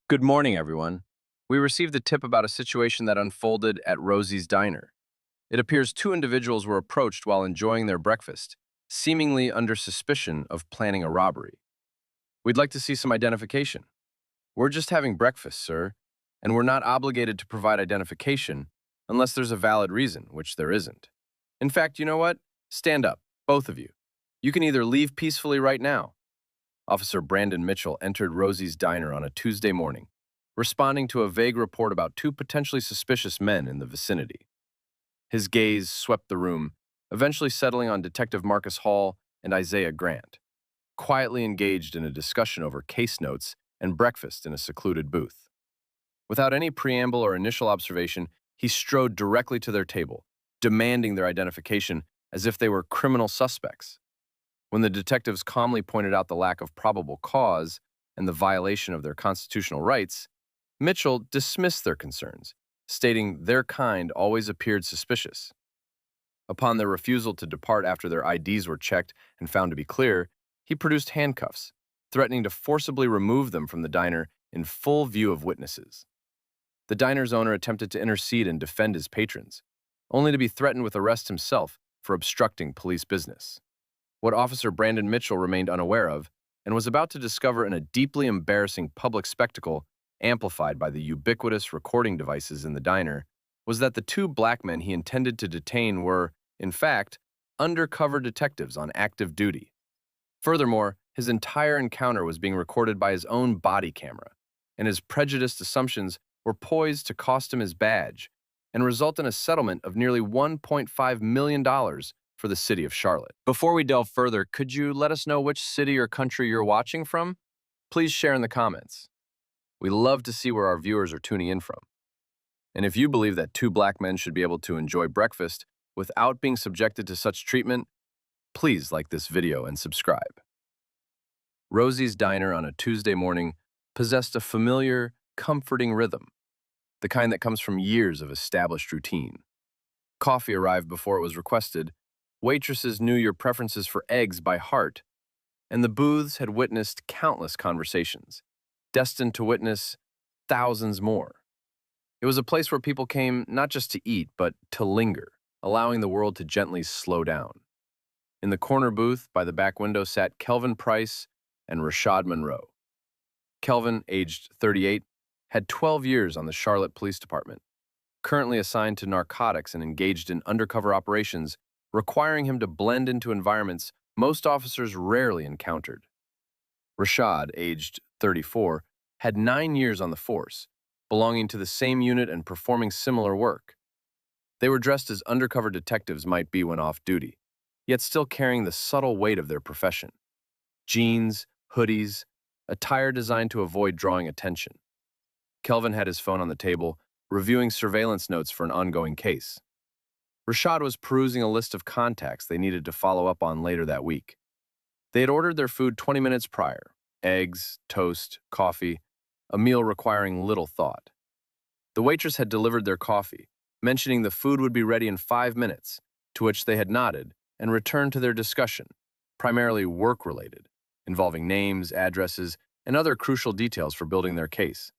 Good morning, everyone. We received a tip about a situation that unfolded at Rosie's Diner. It appears two individuals were approached while enjoying their breakfast, seemingly under suspicion of planning a robbery. We'd like to see some identification. We're just having breakfast, sir, and we're not obligated to provide identification unless there's a valid reason, which there isn't. In fact, you know what? Stand up, both of you. You can either leave peacefully right now. Officer Brandon Mitchell entered Rosie's Diner on a Tuesday morning, responding to a vague report about two potentially suspicious men in the vicinity. His gaze swept the room, eventually settling on Detective Marcus Hall and Isaiah Grant, quietly engaged in a discussion over case notes and breakfast in a secluded booth. Without any preamble or initial observation, he strode directly to their table, demanding their identification as if they were criminal suspects. When the detectives calmly pointed out the lack of probable cause and the violation of their constitutional rights, Mitchell dismissed their concerns, stating their kind always appeared suspicious. Upon their refusal to depart after their IDs were checked and found to be clear, he produced handcuffs, threatening to forcibly remove them from the diner in full view of witnesses. The diner's owner attempted to intercede and defend his patrons, only to be threatened with arrest himself for obstructing police business. What Officer Brandon Mitchell remained unaware of, and was about to discover in a deeply embarrassing public spectacle amplified by the ubiquitous recording devices in the diner, was that the two black men he intended to detain were, in fact, undercover detectives on active duty. Furthermore, his entire encounter was being recorded by his own body camera, and his prejudiced assumptions were poised to cost him his badge and result in a settlement of nearly $1.5 million for the city of Charlotte. Before we delve further, could you let us know which city or country you're watching from? Please share in the comments. We love to see where our viewers are tuning in from. And if you believe that two black men should be able to enjoy breakfast without being subjected to such treatment, please like this video and subscribe. Rosie's Diner on a Tuesday morning possessed a familiar, comforting rhythm, the kind that comes from years of established routine. Coffee arrived before it was requested, waitresses knew your preferences for eggs by heart, and the booths had witnessed countless conversations, destined to witness thousands more. It was a place where people came not just to eat, but to linger, allowing the world to gently slow down. In the corner booth by the back window sat Kelvin Price and Rashad Monroe. Kelvin, aged 38, had 12 years on the Charlotte Police Department, currently assigned to narcotics and engaged in undercover operations, requiring him to blend into environments most officers rarely encountered. Rashad, aged 34, had 9 years on the force, belonging to the same unit and performing similar work. They were dressed as undercover detectives might be when off duty, yet still carrying the subtle weight of their profession. Jeans, hoodies, attire designed to avoid drawing attention. Kelvin had his phone on the table, reviewing surveillance notes for an ongoing case. Rashad was perusing a list of contacts they needed to follow up on later that week. They had ordered their food 20 minutes prior: eggs, toast, coffee, a meal requiring little thought. The waitress had delivered their coffee, mentioning the food would be ready in 5 minutes, to which they had nodded and returned to their discussion, primarily work-related, involving names, addresses, and other crucial details for building their case,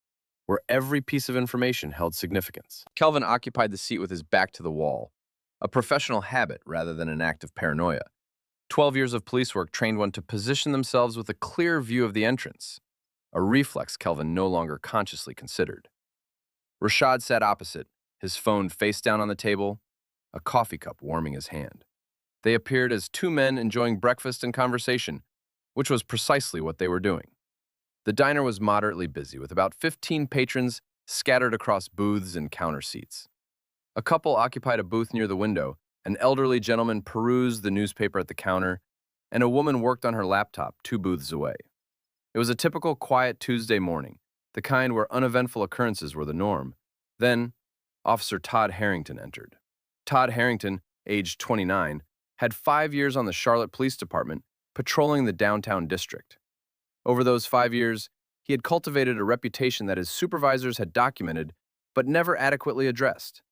where every piece of information held significance. Kelvin occupied the seat with his back to the wall, a professional habit rather than an act of paranoia. 12 years of police work trained one to position themselves with a clear view of the entrance, a reflex Kelvin no longer consciously considered. Rashad sat opposite, his phone face down on the table, a coffee cup warming his hand. They appeared as two men enjoying breakfast and conversation, which was precisely what they were doing. The diner was moderately busy, with about 15 patrons scattered across booths and counter seats. A couple occupied a booth near the window, an elderly gentleman perused the newspaper at the counter, and a woman worked on her laptop 2 booths away. It was a typical quiet Tuesday morning, the kind where uneventful occurrences were the norm. Then, Officer Todd Harrington entered. Todd Harrington, aged 29, had 5 years on the Charlotte Police Department, patrolling the downtown district. Over those 5 years, he had cultivated a reputation that his supervisors had documented but never adequately addressed.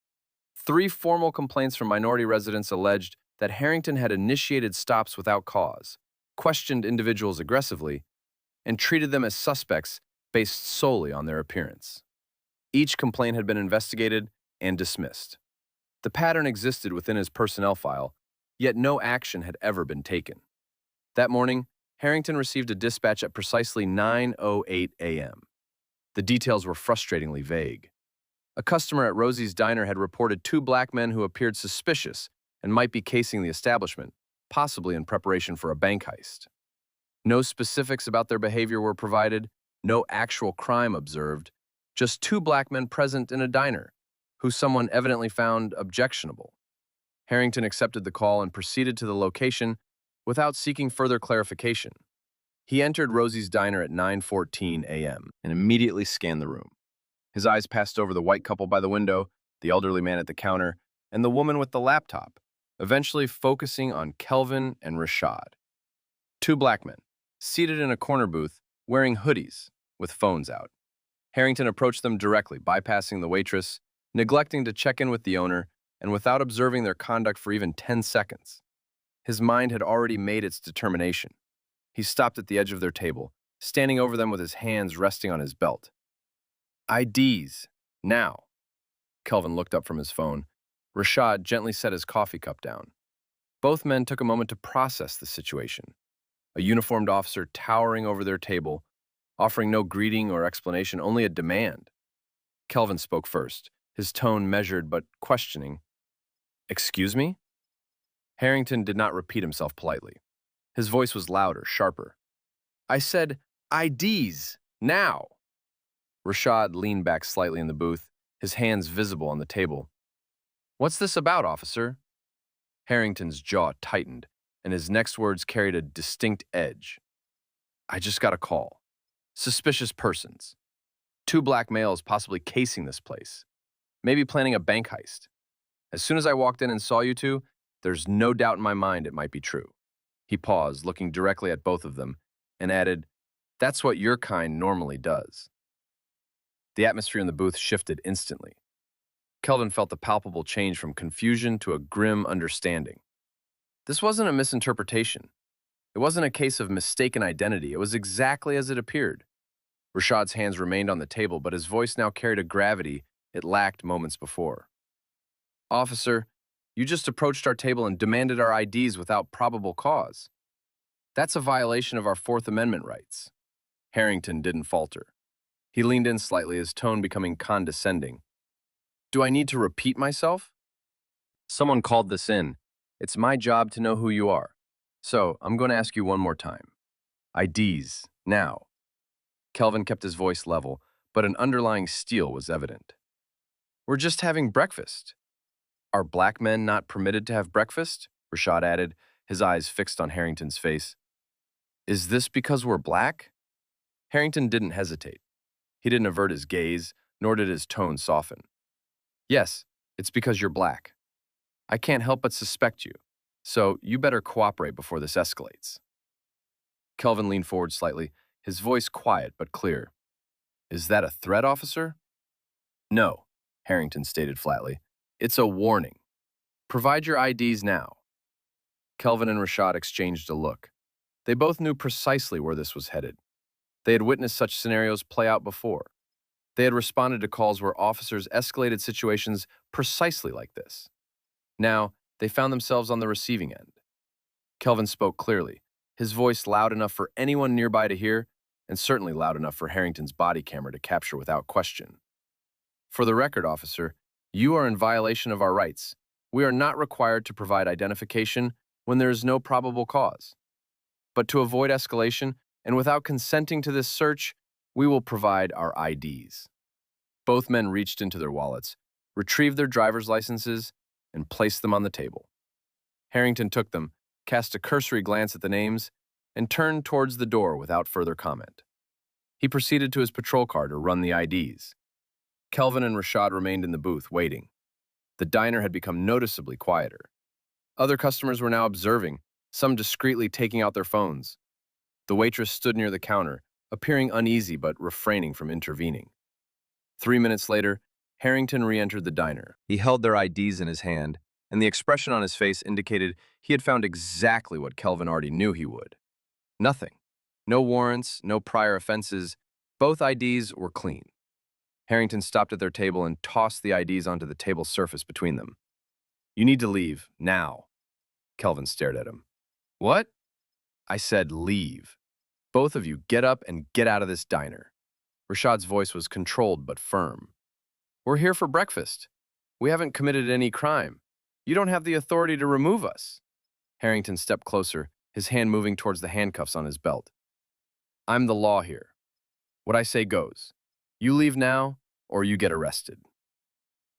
3 formal complaints from minority residents alleged that Harrington had initiated stops without cause, questioned individuals aggressively, and treated them as suspects based solely on their appearance. Each complaint had been investigated and dismissed. The pattern existed within his personnel file, yet no action had ever been taken. That morning, Harrington received a dispatch at precisely 9:08 a.m. The details were frustratingly vague. A customer at Rosie's Diner had reported two black men who appeared suspicious and might be casing the establishment, possibly in preparation for a bank heist. No specifics about their behavior were provided, no actual crime observed, just two black men present in a diner, who someone evidently found objectionable. Harrington accepted the call and proceeded to the location without seeking further clarification. He entered Rosie's Diner at 9:14 a.m. and immediately scanned the room. His eyes passed over the white couple by the window, the elderly man at the counter, and the woman with the laptop, eventually focusing on Kelvin and Rashad. Two black men, seated in a corner booth, wearing hoodies, with phones out. Harrington approached them directly, bypassing the waitress, neglecting to check in with the owner, and without observing their conduct for even 10 seconds. His mind had already made its determination. He stopped at the edge of their table, standing over them with his hands resting on his belt. IDs, now. Kelvin looked up from his phone. Rashad gently set his coffee cup down. Both men took a moment to process the situation. A uniformed officer towering over their table, offering no greeting or explanation, only a demand. Kelvin spoke first, his tone measured but questioning. Excuse me? Harrington did not repeat himself politely. His voice was louder, sharper. I said, IDs, now. Rashad leaned back slightly in the booth, his hands visible on the table. What's this about, officer? Harrington's jaw tightened, and his next words carried a distinct edge. I just got a call. Suspicious persons. Two black males possibly casing this place. Maybe planning a bank heist. As soon as I walked in and saw you two, there's no doubt in my mind it might be true. He paused, looking directly at both of them, and added, That's what your kind normally does. The atmosphere in the booth shifted instantly. Kelvin felt the palpable change from confusion to a grim understanding. This wasn't a misinterpretation. It wasn't a case of mistaken identity. It was exactly as it appeared. Rashad's hands remained on the table, but his voice now carried a gravity it lacked moments before. Officer, you just approached our table and demanded our IDs without probable cause. That's a violation of our Fourth Amendment rights. Harrington didn't falter. He leaned in slightly, his tone becoming condescending. Do I need to repeat myself? Someone called this in. It's my job to know who you are. So, I'm going to ask you one more time. IDs, now. Kelvin kept his voice level, but an underlying steel was evident. We're just having breakfast. Are black men not permitted to have breakfast? Rashad added, his eyes fixed on Harrington's face. Is this because we're black? Harrington didn't hesitate. He didn't avert his gaze, nor did his tone soften. Yes, it's because you're black. I can't help but suspect you, so you better cooperate before this escalates. Kelvin leaned forward slightly, his voice quiet but clear. Is that a threat, officer? No, Harrington stated flatly. It's a warning. Provide your IDs now. Kelvin and Rashad exchanged a look. They both knew precisely where this was headed. They had witnessed such scenarios play out before. They had responded to calls where officers escalated situations precisely like this. Now, they found themselves on the receiving end. Kelvin spoke clearly, his voice loud enough for anyone nearby to hear, and certainly loud enough for Harrington's body camera to capture without question. For the record, officer, you are in violation of our rights. We are not required to provide identification when there is no probable cause. But to avoid escalation, and without consenting to this search, we will provide our IDs. Both men reached into their wallets, retrieved their driver's licenses, and placed them on the table. Harrington took them, cast a cursory glance at the names, and turned towards the door without further comment. He proceeded to his patrol car to run the IDs. Kelvin and Rashad remained in the booth, waiting. The diner had become noticeably quieter. Other customers were now observing, some discreetly taking out their phones. The waitress stood near the counter, appearing uneasy but refraining from intervening. 3 minutes later, Harrington re-entered the diner. He held their IDs in his hand, and the expression on his face indicated he had found exactly what Kelvin already knew he would. Nothing. No warrants, no prior offenses, Both IDs were clean. Harrington stopped at their table and tossed the IDs onto the table surface between them. "You need to leave, now." Kelvin stared at him. "What?" "I said leave. Both of you get up and get out of this diner." Rashad's voice was controlled but firm. "We're here for breakfast. We haven't committed any crime. You don't have the authority to remove us." Harrington stepped closer, his hand moving towards the handcuffs on his belt. "I'm the law here. What I say goes. You leave now, or you get arrested."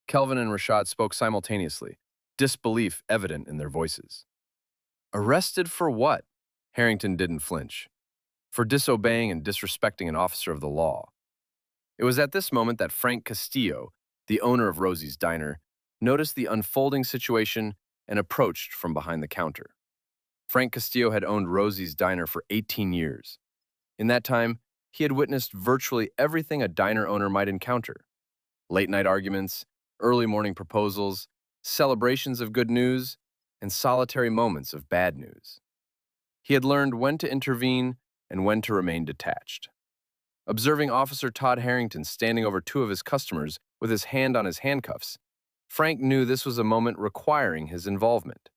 Kelvin and Rashad spoke simultaneously, disbelief evident in their voices. "Arrested for what?" Harrington didn't flinch. "For disobeying and disrespecting an officer of the law." It was at this moment that Frank Castillo, the owner of Rosie's Diner, noticed the unfolding situation and approached from behind the counter. Frank Castillo had owned Rosie's Diner for 18 years. In that time, he had witnessed virtually everything a diner owner might encounter: late-night arguments, early morning proposals, celebrations of good news, and solitary moments of bad news. He had learned when to intervene and when to remain detached. Observing Officer Todd Harrington standing over two of his customers with his hand on his handcuffs, Frank knew this was a moment requiring his involvement.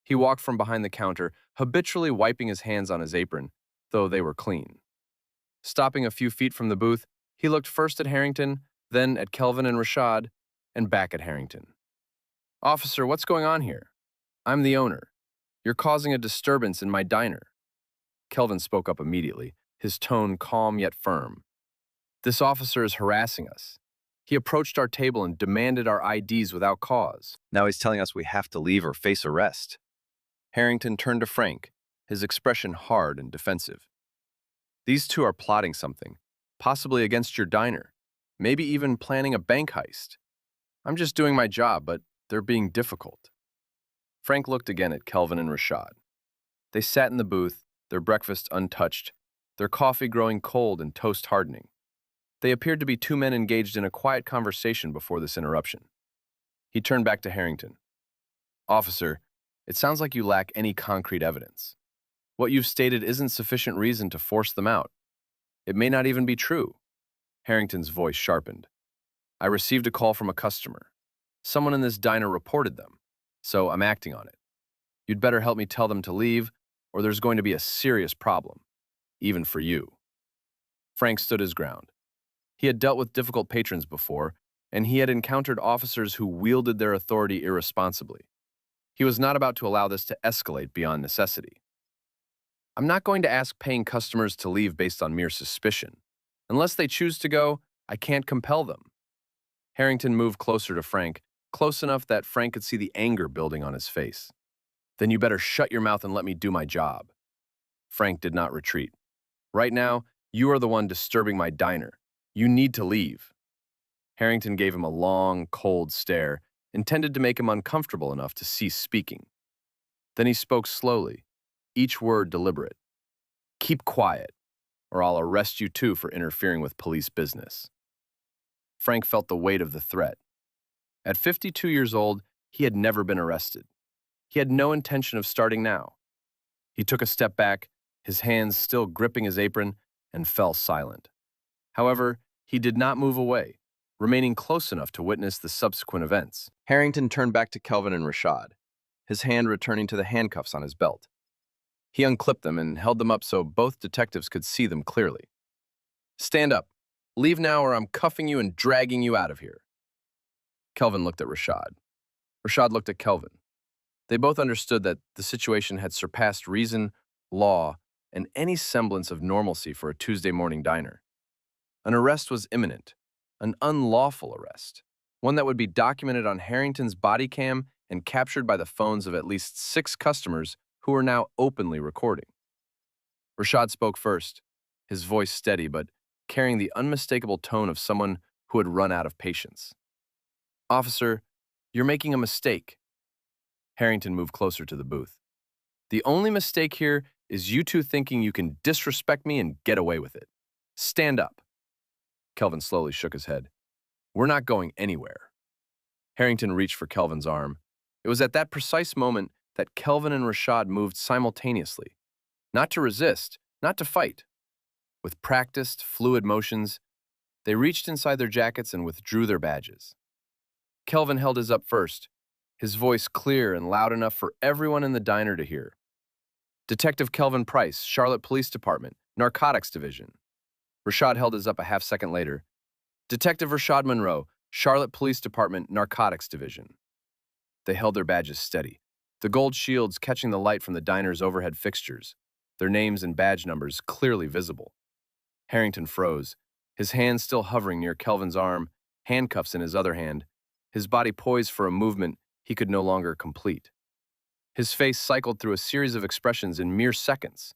He walked from behind the counter, habitually wiping his hands on his apron, though they were clean. Stopping a few feet from the booth, he looked first at Harrington, then at Kelvin and Rashad, and back at Harrington. "Officer, what's going on here? I'm the owner. You're causing a disturbance in my diner." Kelvin spoke up immediately, his tone calm yet firm. "This officer is harassing us. He approached our table and demanded our IDs without cause. Now he's telling us we have to leave or face arrest." Harrington turned to Frank, his expression hard and defensive. "These two are plotting something, possibly against your diner, maybe even planning a bank heist. I'm just doing my job, but they're being difficult." Frank looked again at Kelvin and Rashad. They sat in the booth, their breakfast untouched, their coffee growing cold and toast hardening. They appeared to be two men engaged in a quiet conversation before this interruption. He turned back to Harrington. "Officer, it sounds like you lack any concrete evidence. What you've stated isn't sufficient reason to force them out. It may not even be true." Harrington's voice sharpened. "I received a call from a customer. Someone in this diner reported them, so I'm acting on it. You'd better help me tell them to leave, or there's going to be a serious problem, even for you." Frank stood his ground. He had dealt with difficult patrons before, and he had encountered officers who wielded their authority irresponsibly. He was not about to allow this to escalate beyond necessity. "I'm not going to ask paying customers to leave based on mere suspicion. Unless they choose to go, I can't compel them." Harrington moved closer to Frank, close enough that Frank could see the anger building on his face. "Then you better shut your mouth and let me do my job." Frank did not retreat. "Right now, you are the one disturbing my diner. You need to leave." Harrington gave him a long, cold stare, intended to make him uncomfortable enough to cease speaking. Then he spoke slowly, each word deliberate. "Keep quiet, or I'll arrest you too for interfering with police business." Frank felt the weight of the threat. At 52 years old, he had never been arrested. He had no intention of starting now. He took a step back, his hands still gripping his apron, and fell silent. However, he did not move away, remaining close enough to witness the subsequent events. Harrington turned back to Kelvin and Rashad, his hand returning to the handcuffs on his belt. He unclipped them and held them up so both detectives could see them clearly. "Stand up. Leave now or I'm cuffing you and dragging you out of here." Kelvin looked at Rashad. Rashad looked at Kelvin. They both understood that the situation had surpassed reason, law, and any semblance of normalcy for a Tuesday morning diner. An arrest was imminent, an unlawful arrest, one that would be documented on Harrington's body cam and captured by the phones of at least 6 customers who were now openly recording. Rashad spoke first, his voice steady but carrying the unmistakable tone of someone who had run out of patience. "Officer, you're making a mistake." Harrington moved closer to the booth. "The only mistake here is you two thinking you can disrespect me and get away with it. Stand up." Kelvin slowly shook his head. "We're not going anywhere." Harrington reached for Kelvin's arm. It was at that precise moment that Kelvin and Rashad moved simultaneously. Not to resist, not to fight, With practiced, fluid motions, they reached inside their jackets and withdrew their badges. Kelvin held his up first, his voice clear and loud enough for everyone in the diner to hear. Detective Kelvin Price, Charlotte Police Department, Narcotics Division. Rashad held his up a half second later. Detective Rashad Monroe, Charlotte Police Department, Narcotics Division. They held their badges steady, the gold shields catching the light from the diner's overhead fixtures, their names and badge numbers clearly visible. Harrington froze, his hand still hovering near Kelvin's arm, handcuffs in his other hand, his body poised for a movement he could no longer complete. His face cycled through a series of expressions in mere seconds: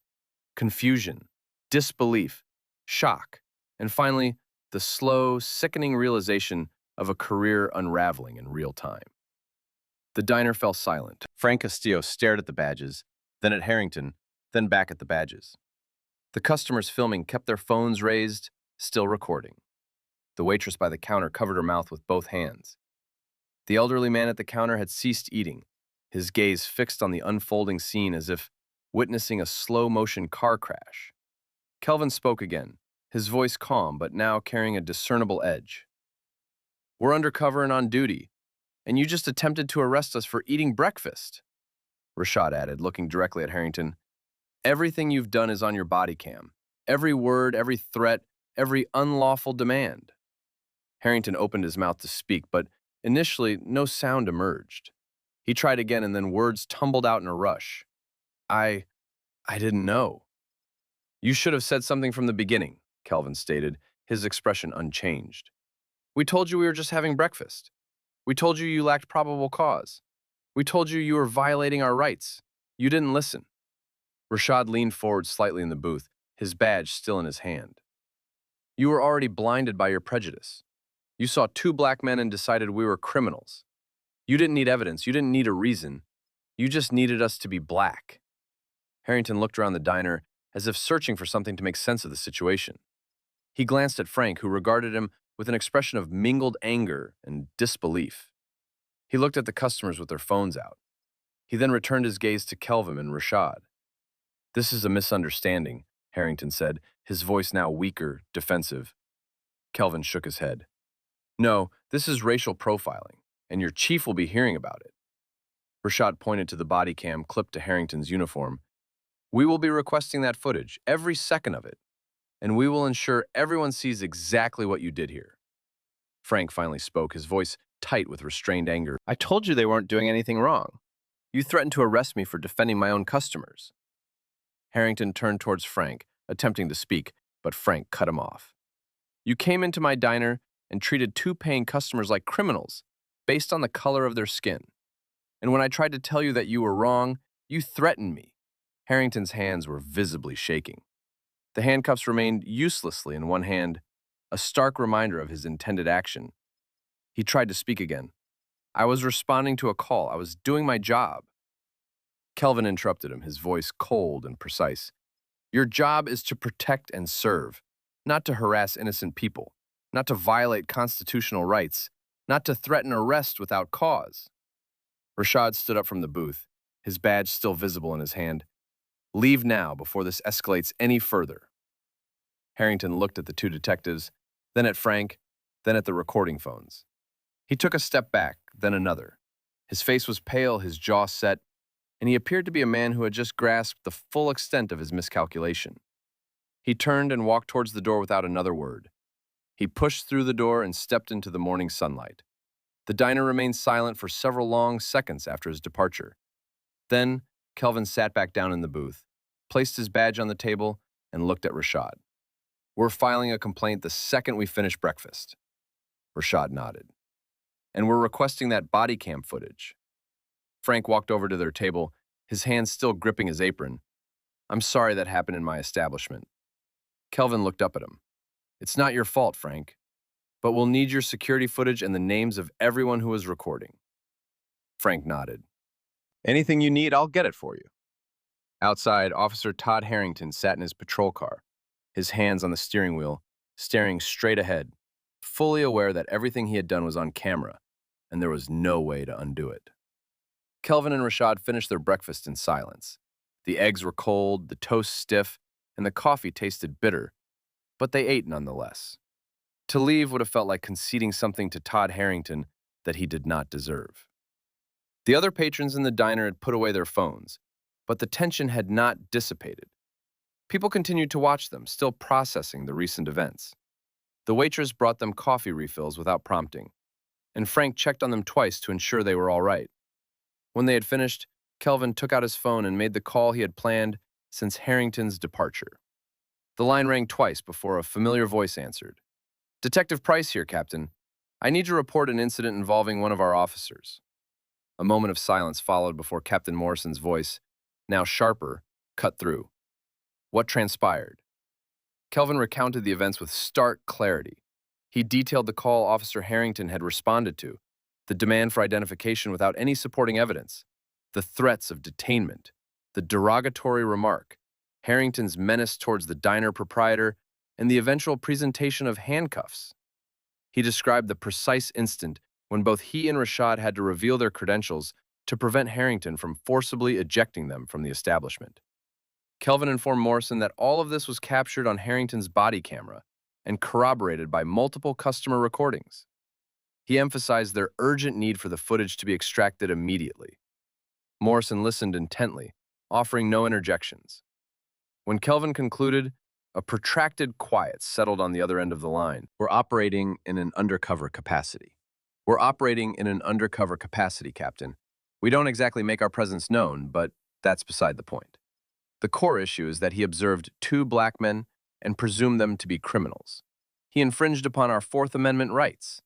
confusion, disbelief, shock, and finally, the slow, sickening realization of a career unraveling in real time. The diner fell silent. Frank Castillo stared at the badges, then at Harrington, then back at the badges. The customers filming kept their phones raised, still recording. The waitress by the counter covered her mouth with both hands. The elderly man at the counter had ceased eating, his gaze fixed on the unfolding scene as if witnessing a slow-motion car crash. Kelvin spoke again, his voice calm but now carrying a discernible edge. "We're undercover and on duty, and you just attempted to arrest us for eating breakfast," Rashad added, looking directly at Harrington. "Everything you've done is on your body cam. Every word, every threat, every unlawful demand." Harrington opened his mouth to speak, but initially no sound emerged. He tried again, and then words tumbled out in a rush. I didn't know." "You should have said something from the beginning," Kelvin stated, his expression unchanged. "We told you we were just having breakfast. We told you you lacked probable cause. We told you you were violating our rights. You didn't listen." Rashad leaned forward slightly in the booth, his badge still in his hand. "You were already blinded by your prejudice. You saw two black men and decided we were criminals. You didn't need evidence. You didn't need a reason. You just needed us to be black." Harrington looked around the diner as if searching for something to make sense of the situation. He glanced at Frank, who regarded him with an expression of mingled anger and disbelief. He looked at the customers with their phones out. He then returned his gaze to Kelvin and Rashad. "This is a misunderstanding," Harrington said, his voice now weaker, defensive. Kelvin shook his head. "No, this is racial profiling, and your chief will be hearing about it." Rashad pointed to the body cam clipped to Harrington's uniform. "We will be requesting that footage, every second of it, and we will ensure everyone sees exactly what you did here." Frank finally spoke, his voice tight with restrained anger. "I told you they weren't doing anything wrong. You threatened to arrest me for defending my own customers." Harrington turned towards Frank, attempting to speak, but Frank cut him off. "You came into my diner and treated two paying customers like criminals, based on the color of their skin. And when I tried to tell you that you were wrong, you threatened me." Harrington's hands were visibly shaking. The handcuffs remained uselessly in one hand, a stark reminder of his intended action. He tried to speak again. "I was responding to a call. I was doing my job." Kelvin interrupted him, his voice cold and precise. "Your job is to protect and serve, not to harass innocent people, not to violate constitutional rights, not to threaten arrest without cause." Rashad stood up from the booth, his badge still visible in his hand. "Leave now before this escalates any further." Harrington looked at the two detectives, then at Frank, then at the recording phones. He took a step back, then another. His face was pale, his jaw set, and he appeared to be a man who had just grasped the full extent of his miscalculation. He turned and walked towards the door without another word. He pushed through the door and stepped into the morning sunlight. The diner remained silent for several long seconds after his departure. Then, Kelvin sat back down in the booth, placed his badge on the table, and looked at Rashad. "We're filing a complaint the second we finish breakfast." Rashad nodded. "And we're requesting that body cam footage." Frank walked over to their table, his hands still gripping his apron. "I'm sorry that happened in my establishment." Kelvin looked up at him. "It's not your fault, Frank, but we'll need your security footage and the names of everyone who was recording." Frank nodded. "Anything you need, I'll get it for you." Outside, Officer Todd Harrington sat in his patrol car, his hands on the steering wheel, staring straight ahead, fully aware that everything he had done was on camera, and there was no way to undo it. Kelvin and Rashad finished their breakfast in silence. The eggs were cold, the toast stiff, and the coffee tasted bitter, but they ate nonetheless. To leave would have felt like conceding something to Todd Harrington that he did not deserve. The other patrons in the diner had put away their phones, but the tension had not dissipated. People continued to watch them, still processing the recent events. The waitress brought them coffee refills without prompting, and Frank checked on them twice to ensure they were all right. When they had finished, Kelvin took out his phone and made the call he had planned since Harrington's departure. The line rang twice before a familiar voice answered. "Detective Price here, Captain. I need to report an incident involving one of our officers." A moment of silence followed before Captain Morrison's voice, now sharper, cut through. What transpired? Kelvin recounted the events with stark clarity. He detailed the call Officer Harrington had responded to, the demand for identification without any supporting evidence, the threats of detainment, the derogatory remark, Harrington's menace towards the diner proprietor, and the eventual presentation of handcuffs. He described the precise instant when both he and Rashad had to reveal their credentials to prevent Harrington from forcibly ejecting them from the establishment. Kelvin informed Morrison that all of this was captured on Harrington's body camera and corroborated by multiple customer recordings. He emphasized their urgent need for the footage to be extracted immediately. Morrison listened intently, offering no interjections. When Kelvin concluded, a protracted quiet settled on the other end of the line. "We're operating in an undercover capacity. We're operating in an undercover capacity, Captain. We don't exactly make our presence known, but that's beside the point. The core issue is that he observed two black men and presumed them to be criminals. He infringed upon our Fourth Amendment rights.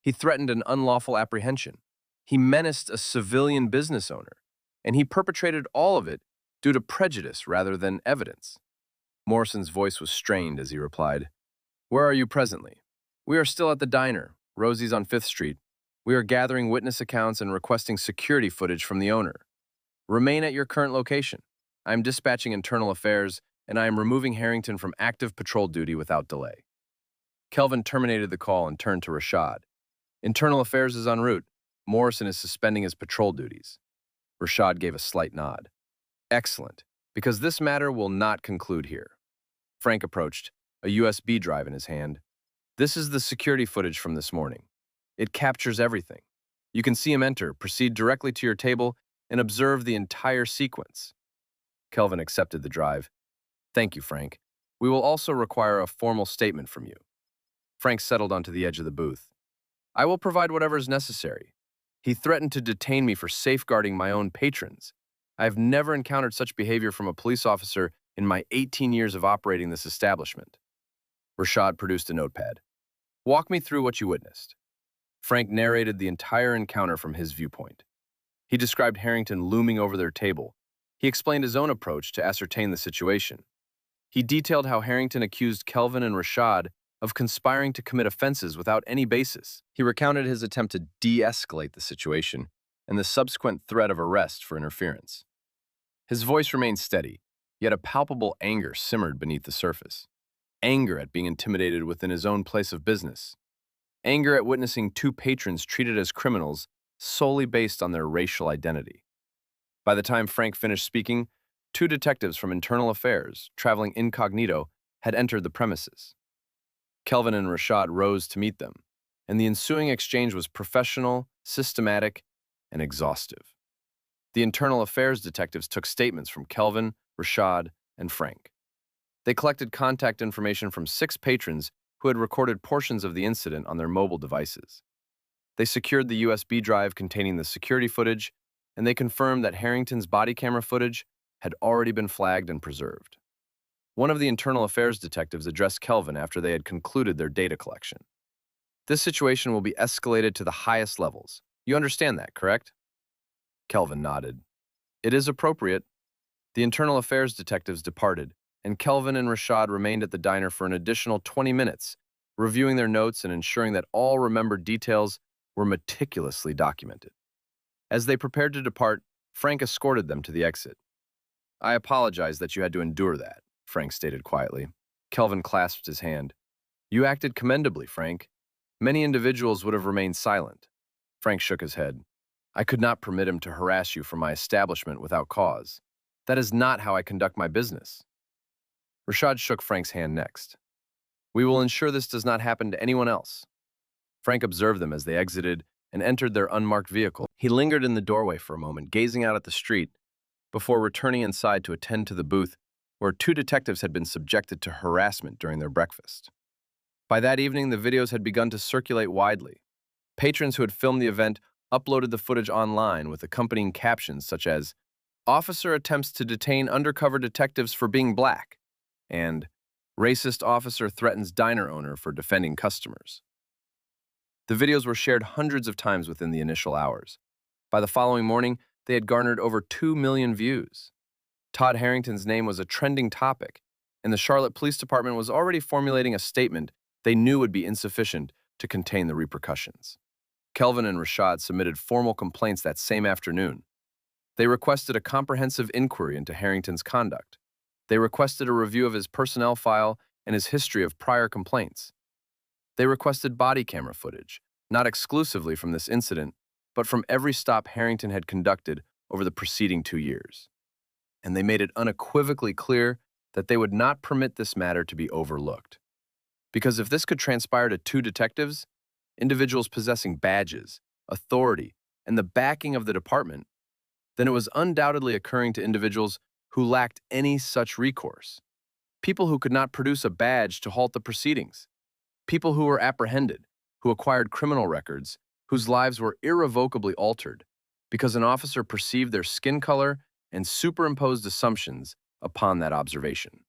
He threatened an unlawful apprehension. He menaced a civilian business owner, and he perpetrated all of it due to prejudice rather than evidence." Morrison's voice was strained as he replied, "Where are you presently?" "We are still at the diner, Rosie's on 5th Street. We are gathering witness accounts and requesting security footage from the owner. Remain at your current location. I am dispatching internal affairs, and I am removing Harrington from active patrol duty without delay." Kelvin terminated the call and turned to Rashad. "Internal affairs is en route. Morrison is suspending his patrol duties." Rashad gave a slight nod. "Excellent, because this matter will not conclude here." Frank approached, a USB drive in his hand. "This is the security footage from this morning. It captures everything. You can see him enter, proceed directly to your table, and observe the entire sequence." Kelvin accepted the drive. "Thank you, Frank. We will also require a formal statement from you." Frank settled onto the edge of the booth. "I will provide whatever is necessary. He threatened to detain me for safeguarding my own patrons. I have never encountered such behavior from a police officer in my 18 years of operating this establishment." Rashad produced a notepad. "Walk me through what you witnessed." Frank narrated the entire encounter from his viewpoint. He described Harrington looming over their table. He explained his own approach to ascertain the situation. He detailed how Harrington accused Kelvin and Rashad of conspiring to commit offenses without any basis. He recounted his attempt to de-escalate the situation and the subsequent threat of arrest for interference. His voice remained steady, yet a palpable anger simmered beneath the surface. Anger at being intimidated within his own place of business. Anger at witnessing two patrons treated as criminals solely based on their racial identity. By the time Frank finished speaking, two detectives from Internal Affairs, traveling incognito, had entered the premises. Kelvin and Rashad rose to meet them, and the ensuing exchange was professional, systematic, and exhaustive. The Internal Affairs detectives took statements from Kelvin, Rashad, and Frank. They collected contact information from 6 patrons who had recorded portions of the incident on their mobile devices. They secured the USB drive containing the security footage, and they confirmed that Harrington's body camera footage had already been flagged and preserved. One of the Internal Affairs detectives addressed Kelvin after they had concluded their data collection. "This situation will be escalated to the highest levels. You understand that, correct?" Kelvin nodded. "It is appropriate." The Internal Affairs detectives departed, and Kelvin and Rashad remained at the diner for an additional 20 minutes, reviewing their notes and ensuring that all remembered details were meticulously documented. As they prepared to depart, Frank escorted them to the exit. "I apologize that you had to endure that," Frank stated quietly. Kelvin clasped his hand. "You acted commendably, Frank. Many individuals would have remained silent." Frank shook his head. "I could not permit him to harass you from my establishment without cause. That is not how I conduct my business." Rashad shook Frank's hand next. We will ensure this does not happen to anyone else. Frank observed them as they exited and entered their unmarked vehicle. He lingered in the doorway for a moment, gazing out at the street, before returning inside to attend to the booth where two detectives had been subjected to harassment during their breakfast. By that evening, the videos had begun to circulate widely. Patrons who had filmed the event uploaded the footage online with accompanying captions such as, "Officer attempts to detain undercover detectives for being black," and "Racist officer threatens diner owner for defending customers." The videos were shared hundreds of times within the initial hours. By the following morning, they had garnered over 2 million views. Todd Harrington's name was a trending topic, and the Charlotte Police Department was already formulating a statement they knew would be insufficient to contain the repercussions. Kelvin and Rashad submitted formal complaints that same afternoon. They requested a comprehensive inquiry into Harrington's conduct. They requested a review of his personnel file and his history of prior complaints. They requested body camera footage, not exclusively from this incident, but from every stop Harrington had conducted over the preceding 2 years. And they made it unequivocally clear that they would not permit this matter to be overlooked. Because if this could transpire to two detectives, individuals possessing badges, authority, and the backing of the department, then it was undoubtedly occurring to individuals who lacked any such recourse. People who could not produce a badge to halt the proceedings. People who were apprehended, who acquired criminal records, whose lives were irrevocably altered because an officer perceived their skin color and superimposed assumptions upon that observation.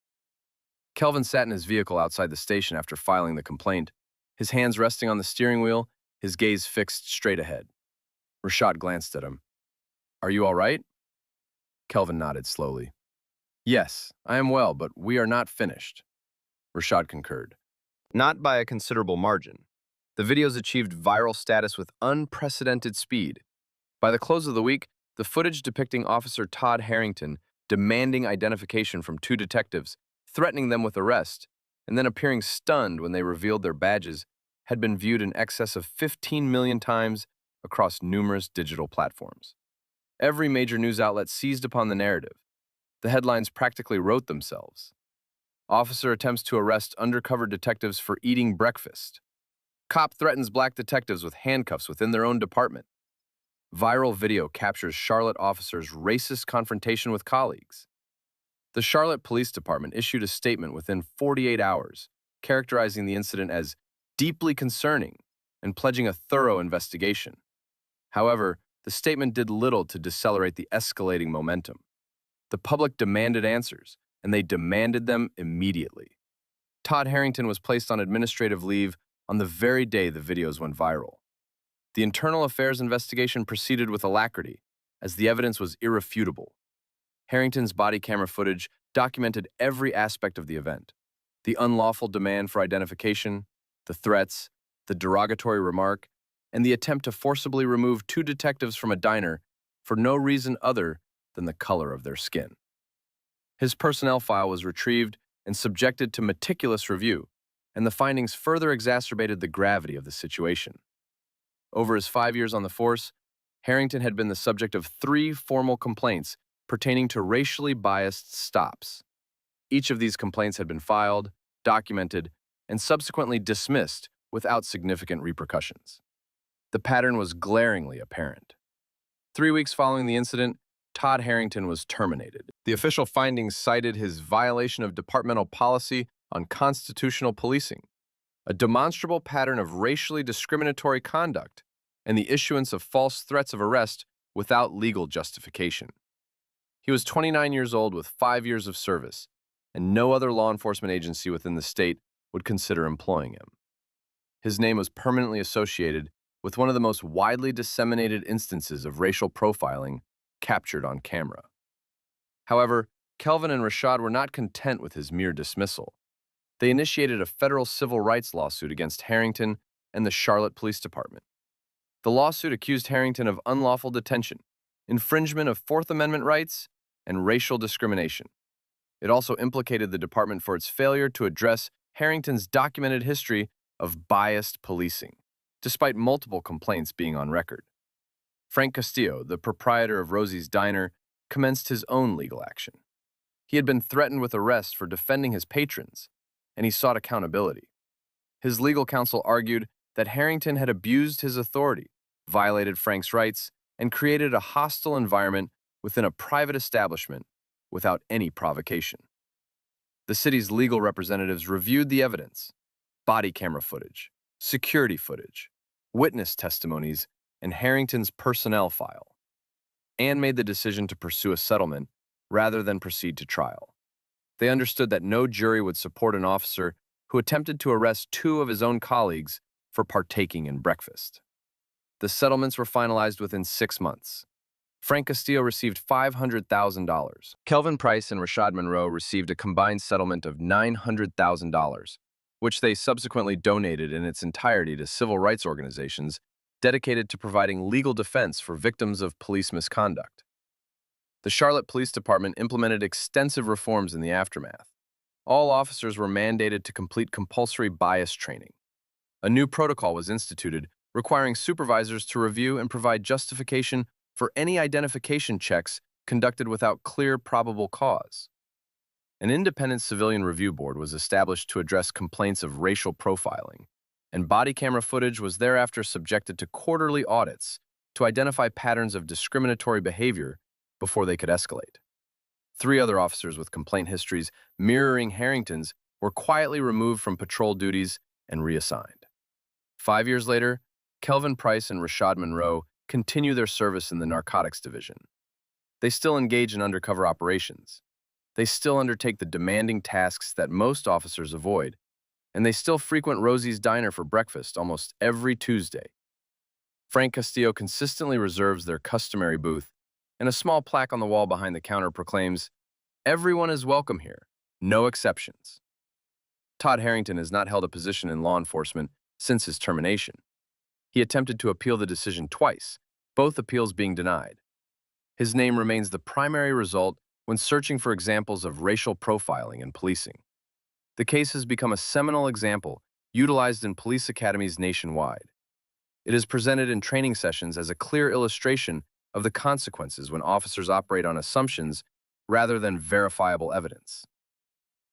Kelvin sat in his vehicle outside the station after filing the complaint, his hands resting on the steering wheel, his gaze fixed straight ahead. Rashad glanced at him. "Are you all right?" Kelvin nodded slowly. "Yes, I am well, but we are not finished." Rashad concurred. Not by a considerable margin. The videos achieved viral status with unprecedented speed. By the close of the week, the footage depicting Officer Todd Harrington demanding identification from two detectives, threatening them with arrest, and then appearing stunned when they revealed their badges had been viewed in excess of 15 million times across numerous digital platforms. Every major news outlet seized upon the narrative. The headlines practically wrote themselves. Officer attempts to arrest undercover detectives for eating breakfast. Cop threatens black detectives with handcuffs within their own department. Viral video captures Charlotte officers' racist confrontation with colleagues. The Charlotte Police Department issued a statement within 48 hours, characterizing the incident as deeply concerning and pledging a thorough investigation. However, the statement did little to decelerate the escalating momentum. The public demanded answers, and they demanded them immediately. Todd Harrington was placed on administrative leave on the very day the videos went viral. The internal affairs investigation proceeded with alacrity, as the evidence was irrefutable. Harrington's body camera footage documented every aspect of the event: the unlawful demand for identification, the threats, the derogatory remark, and the attempt to forcibly remove two detectives from a diner for no reason other than the color of their skin. His personnel file was retrieved and subjected to meticulous review, and the findings further exacerbated the gravity of the situation. Over his 5 years on the force, Harrington had been the subject of 3 formal complaints pertaining to racially biased stops. Each of these complaints had been filed, documented, and subsequently dismissed without significant repercussions. The pattern was glaringly apparent. 3 weeks following the incident, Todd Harrington was terminated. The official findings cited his violation of departmental policy on constitutional policing, a demonstrable pattern of racially discriminatory conduct, and the issuance of false threats of arrest without legal justification. He was 29 years old with 5 years of service, and no other law enforcement agency within the state would consider employing him. His name was permanently associated with one of the most widely disseminated instances of racial profiling captured on camera. However, Kelvin and Rashad were not content with his mere dismissal. They initiated a federal civil rights lawsuit against Harrington and the Charlotte Police Department. The lawsuit accused Harrington of unlawful detention, infringement of Fourth Amendment rights, and racial discrimination. It also implicated the department for its failure to address Harrington's documented history of biased policing, despite multiple complaints being on record. Frank Castillo, the proprietor of Rosie's Diner, commenced his own legal action. He had been threatened with arrest for defending his patrons, and he sought accountability. His legal counsel argued that Harrington had abused his authority, violated Frank's rights, and created a hostile environment within a private establishment without any provocation. The city's legal representatives reviewed the evidence, body camera footage, security footage, witness testimonies, and Harrington's personnel file, and made the decision to pursue a settlement rather than proceed to trial. They understood that no jury would support an officer who attempted to arrest two of his own colleagues for partaking in breakfast. The settlements were finalized within 6 months. Frank Castillo received $500,000. Kelvin Price and Rashad Monroe received a combined settlement of $900,000, which they subsequently donated in its entirety to civil rights organizations dedicated to providing legal defense for victims of police misconduct. The Charlotte Police Department implemented extensive reforms in the aftermath. All officers were mandated to complete compulsory bias training. A new protocol was instituted requiring supervisors to review and provide justification for any identification checks conducted without clear probable cause. An independent civilian review board was established to address complaints of racial profiling, and body camera footage was thereafter subjected to quarterly audits to identify patterns of discriminatory behavior before they could escalate. 3 other officers with complaint histories mirroring Harrington's were quietly removed from patrol duties and reassigned. 5 years later, Kelvin Price and Rashad Monroe continue their service in the narcotics division. They still engage in undercover operations. They still undertake the demanding tasks that most officers avoid, and they still frequent Rosie's Diner for breakfast almost every Tuesday. Frank Castillo consistently reserves their customary booth, and a small plaque on the wall behind the counter proclaims, "Everyone is welcome here, no exceptions." Todd Harrington has not held a position in law enforcement since his termination. He attempted to appeal the decision twice, both appeals being denied. His name remains the primary result when searching for examples of racial profiling in policing. The case has become a seminal example utilized in police academies nationwide. It is presented in training sessions as a clear illustration of the consequences when officers operate on assumptions rather than verifiable evidence.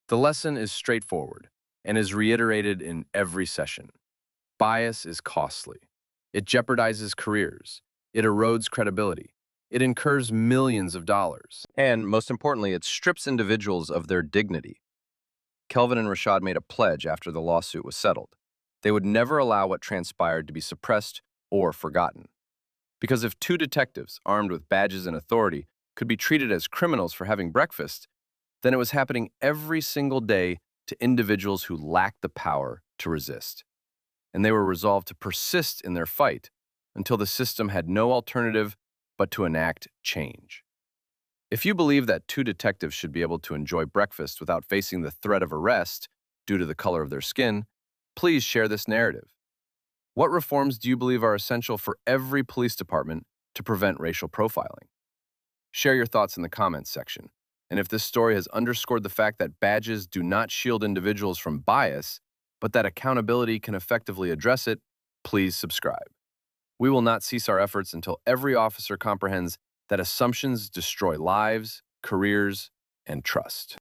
The lesson is straightforward and is reiterated in every session. Bias is costly. It jeopardizes careers. It erodes credibility. It incurs millions of dollars. And, most importantly, it strips individuals of their dignity. Kelvin and Rashad made a pledge after the lawsuit was settled. They would never allow what transpired to be suppressed or forgotten. Because if 2 detectives, armed with badges and authority, could be treated as criminals for having breakfast, then it was happening every single day to individuals who lacked the power to resist. And they were resolved to persist in their fight until the system had no alternative but to enact change. If you believe that 2 detectives should be able to enjoy breakfast without facing the threat of arrest due to the color of their skin, please share this narrative. What reforms do you believe are essential for every police department to prevent racial profiling? Share your thoughts in the comments section. And if this story has underscored the fact that badges do not shield individuals from bias, but that accountability can effectively address it, please subscribe. We will not cease our efforts until every officer comprehends that assumptions destroy lives, careers, and trust.